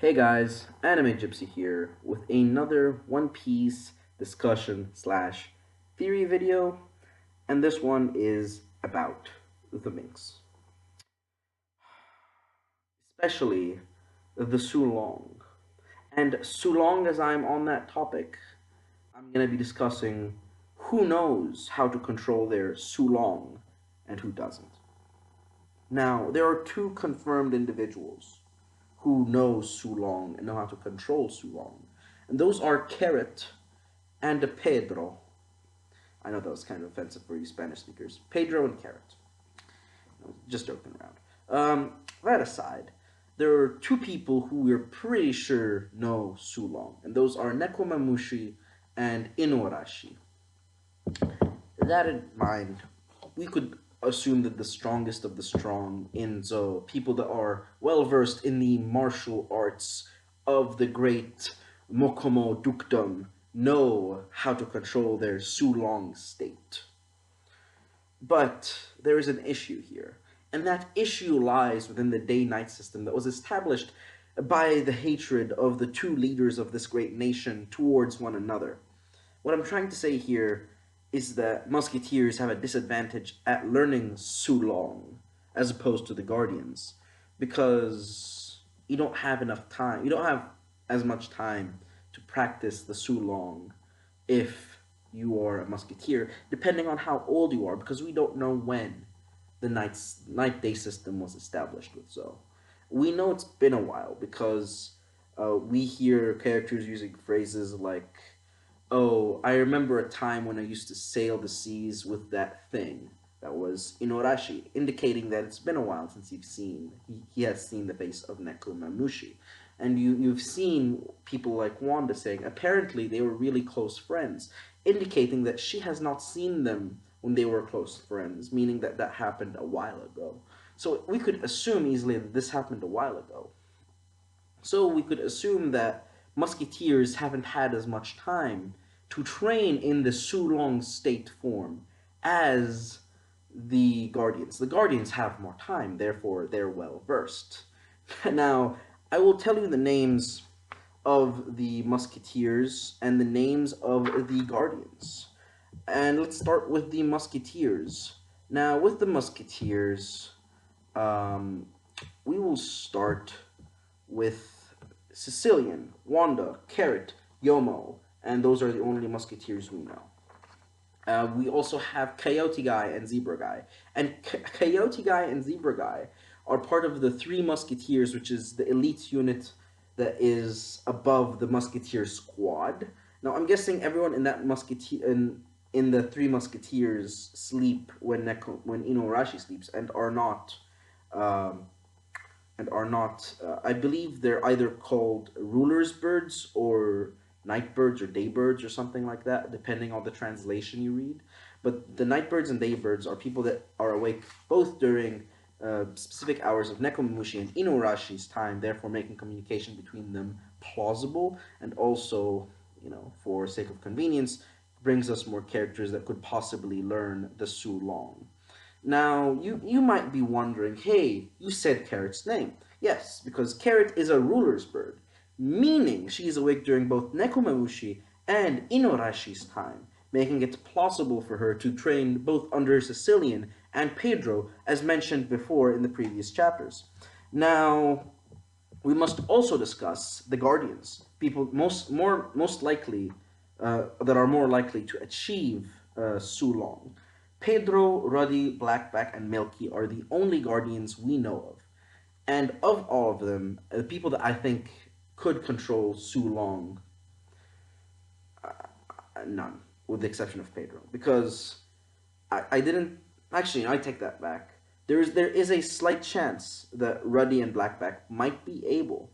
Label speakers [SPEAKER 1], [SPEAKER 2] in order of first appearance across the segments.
[SPEAKER 1] Hey guys, Anime Gypsy here with another One Piece discussion slash theory video, and this one is about the Minks, especially the Sulong. And Sulong, as I'm on that topic, I'm going to be discussing who knows how to control their Sulong and who doesn't. Now, there are two confirmed individuals who know Sulong and know how to control Sulong. And those are Carrot and Pedro. I know that was kind of offensive for you Spanish speakers. Pedro and Carrot. Just joking around. That aside, there are two people who we're pretty sure know Sulong, and those are Nekomamushi and Inuarashi. That in mind, we could assume that the strongest of the strong in Zo, people that are well versed in the martial arts of the great Mokomo dukedom, know how to control their Sulong state. But there is an issue here, and that issue lies within the day-night system that was established by the hatred of the two leaders of this great nation towards one another. What I'm trying to say here is that musketeers have a disadvantage at learning Sulong as opposed to the guardians because you don't have enough time. You don't have as much time to practice the Sulong if you are a musketeer, depending on how old you are, because we don't know when the night day system was established with Zo. We know it's been a while because we hear characters using phrases like, "Oh, I remember a time when I used to sail the seas with that thing." That was Inorashi, indicating that it's been a while since he has seen the face of Nekomamushi. And you've seen people like Wanda saying apparently they were really close friends, indicating that she has not seen them when they were close friends, meaning that that happened a while ago. So we could assume easily that this happened a while ago. So we could assume that musketeers haven't had as much time to train in the Sulong state form as the Guardians. The Guardians have more time, therefore they're well versed. Now, I will tell you the names of the musketeers and the names of the Guardians. And let's start with the musketeers. Now, with the musketeers, um, we will start with Sicilian, Wanda, Carrot, Yomo, and those are the only musketeers we know. We also have Coyote Guy and Zebra Guy. And Coyote Guy and Zebra Guy are part of the Three Musketeers, which is the elite unit that is above the Musketeer squad. Now, I'm guessing everyone in that in the Three Musketeers sleep when Inuarashi sleeps um, and are not. I believe they're either called rulers' birds or night birds or day birds or something like that, depending on the translation you read. But the night birds and day birds are people that are awake both during specific hours of Nekomamushi and Inurashi's time, therefore making communication between them plausible, and also, for sake of convenience, brings us more characters that could possibly learn the Sulong. Now, you might be wondering, hey, you said Carrot's name. Yes, because Carrot is a ruler's bird, meaning she is awake during both Nekomamushi and Inorashi's time, making it plausible for her to train both under Sicilian and Pedro, as mentioned before in the previous chapters. Now, we must also discuss the Guardians, people most likely that are more likely to achieve Sulong. Pedro, Ruddy, Blackback, and Milky are the only Guardians we know of. And of all of them, the people that I think could control Sulong, none, with the exception of Pedro. Because I didn't... Actually, I take that back. There is a slight chance that Ruddy and Blackback might be able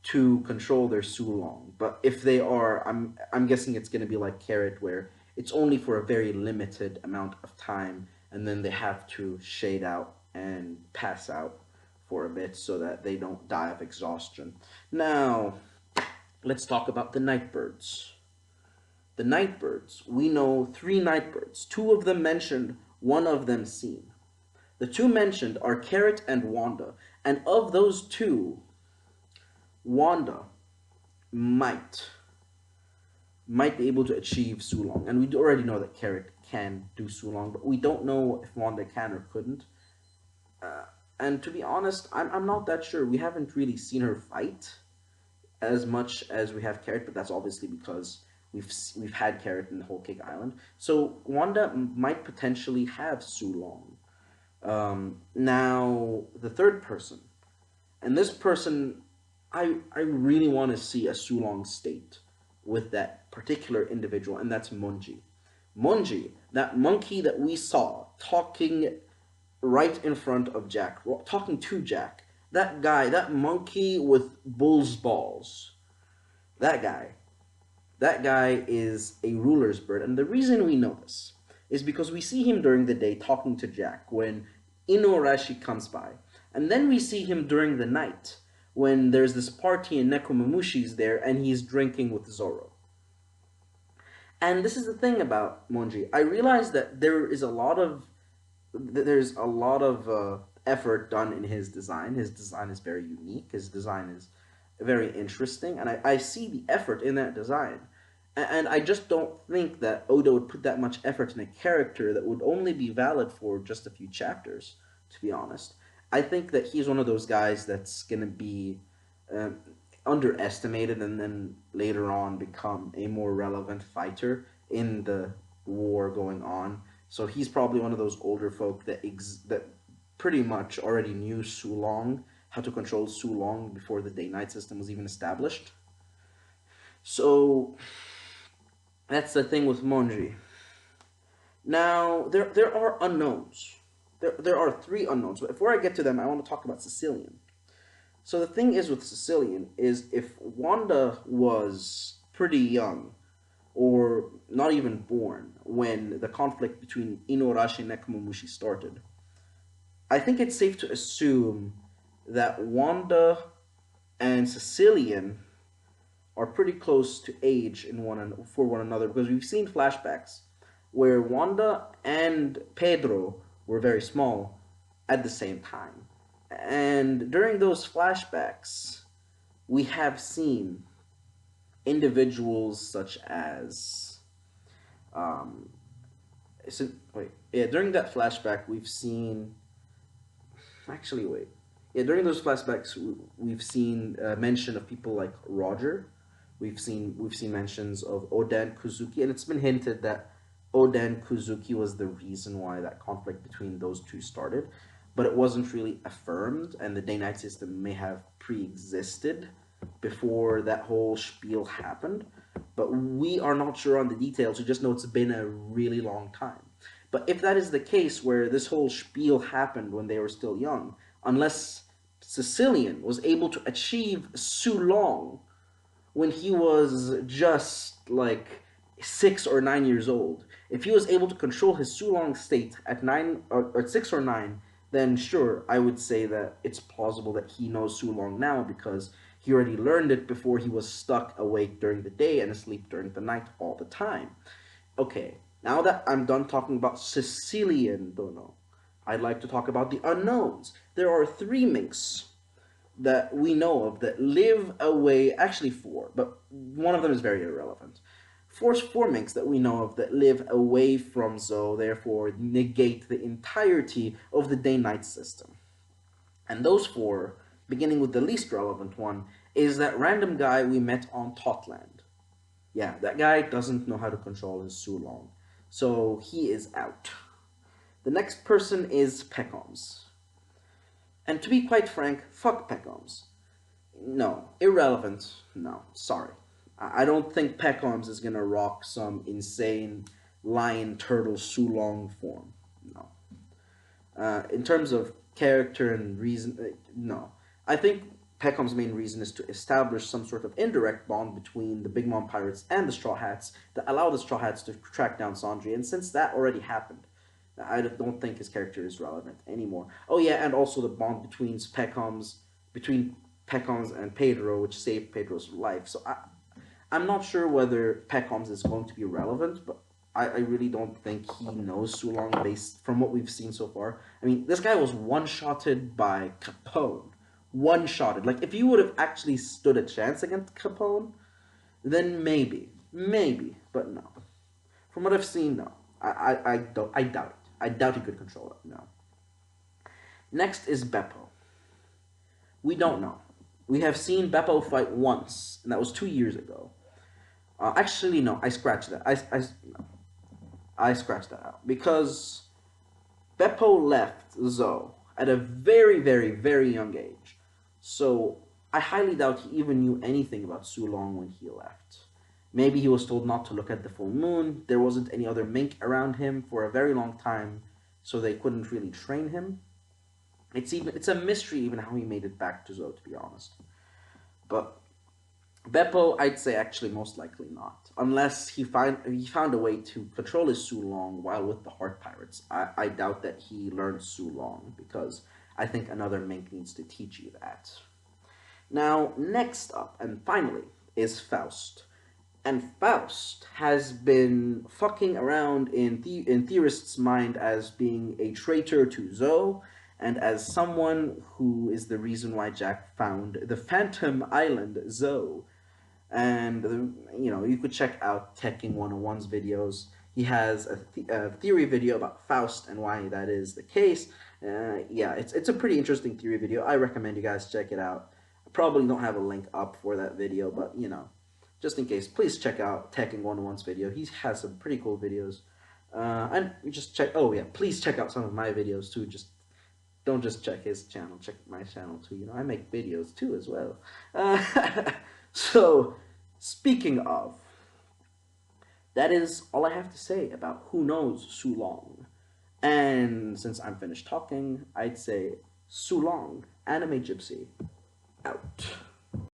[SPEAKER 1] to control their Sulong. But if they are, I'm guessing it's going to be like Carrot, where it's only for a very limited amount of time, and then they have to shade out and pass out for a bit so that they don't die of exhaustion. Now, let's talk about the Nightbirds. The Nightbirds, we know three Nightbirds, two of them mentioned, one of them seen. The two mentioned are Carrot and Wanda, and of those two, Wanda might might be able to achieve Sulong, and we already know that Carrot can do Sulong, but we don't know if Wanda can or couldn't. Uh, and to be honest, I'm not that sure. We haven't really seen her fight as much as we have Carrot, but that's obviously because we've had Carrot in the whole Cake Island. So Wanda might potentially have Sulong. Now the third person, and this person, I really want to see a Sulong state with that particular individual, and that's Monji. Monji, that monkey that we saw talking right in front of Jack, talking to Jack. That guy, that monkey with bull's balls. That guy. That guy is a ruler's bird. And the reason we know this is because we see him during the day talking to Jack when Inuarashi comes by. And then we see him during the night when there's this party and Nekomamushi's there and he's drinking with Zoro. And this is the thing about Monji. I realize that there's a lot of effort done in his design. His design is very unique. His design is very interesting, and I see the effort in that design. And I just don't think that Oda would put that much effort in a character that would only be valid for just a few chapters, to be honest. I think that he's one of those guys that's going to be um, underestimated and then later on become a more relevant fighter in the war going on. So he's probably one of those older folk that pretty much already knew Sulong, how to control Sulong before the day-night system was even established. So that's the thing with Monji. Now there are unknowns. There are three unknowns. But before I get to them, I want to talk about Sicilian. So the thing is with Sicilian is if Wanda was pretty young or not even born when the conflict between Inuarashi and Nekomamushi started, I think it's safe to assume that Wanda and Sicilian are pretty close to age for one another because we've seen flashbacks where Wanda and Pedro were very small at the same time. And during those flashbacks, we have seen individuals such as um during that flashback we've seen actually wait during those flashbacks we've seen mention of people like Roger. We've seen mentions of Oda and Kuzuki, and it's been hinted that Oda and Kuzuki was the reason why that conflict between those two started, but it wasn't really affirmed, and the day-night system may have pre-existed before that whole spiel happened. But we are not sure on the details. We just know it's been a really long time. But if that is the case, where this whole spiel happened when they were still young, unless Sicilian was able to achieve Sulong when he was just like 6 or 9 years old, if he was able to control his Sulong state at 6 or 9, then sure, I would say that it's plausible that he knows Sulong now because he already learned it before he was stuck awake during the day and asleep during the night all the time. Okay, now that I'm done talking about Sicilian Dono, I'd like to talk about the unknowns. There are three minks that we know of that live away, actually four, but one of them is very irrelevant. Four minks that we know of that live away from Zou, therefore negate the entirety of the day-night system. And those four, beginning with the least relevant one, is that random guy we met on Totland. Yeah, that guy doesn't know how to control his Sulong, so he is out. The next person is Pecoms. And to be quite frank, fuck Pecoms. No, irrelevant. No, sorry. I don't think Pecoms is gonna rock some insane lion turtle Sulong form. No. In terms of character and reason, no. I think Peckham's main reason is to establish some sort of indirect bond between the Big Mom Pirates and the Straw Hats that allow the Straw Hats to track down Sanji. And since that already happened, I don't think his character is relevant anymore. Oh yeah, and also the bond between Peckham's and Pedro, which saved Pedro's life. So I'm not sure whether Peckham's is going to be relevant, but I really don't think he knows Sulong based from what we've seen so far. I mean, this guy was one-shotted by Capone. one-shotted. Like, if you would have actually stood a chance against Capone, then maybe, but no. From what I've seen, no. I doubt it. I doubt he could control it. No. Next is Beppo. We don't know. We have seen Beppo fight once, and that was 2 years ago. Actually, no. I scratched that. No, I scratched that out because Beppo left Zoe at a very young age. So I highly doubt he even knew anything about Sulong when he left. Maybe he was told not to look at the full moon. There wasn't any other mink around him for a very long time, so they couldn't really train him. It's a mystery even how he made it back to Zoe, to be honest. But Beppo, I'd say actually most likely not, unless he found a way to control his Sulong while with the Heart Pirates. I doubt that he learned Sulong because I think another mink needs to teach you that. Now, next up and finally is Faust. And Faust has been fucking around in theorists' mind as being a traitor to Zoe and as someone who is the reason why Jack found the Phantom Island Zoe. And you could check out Teching 101's videos. He has a theory video about Faust and why that is the case. Yeah, it's a pretty interesting theory video. I recommend you guys check it out. I probably don't have a link up for that video, but just in case, please check out Teching 101's video. He has some pretty cool videos. And just check. Oh yeah, please check out some of my videos too. Just don't just check his channel. Check my channel too. I make videos too as well. So, speaking of, that is all I have to say about who knows Sulong. And since I'm finished talking, I'd say Sulong, Anime Gypsy, out.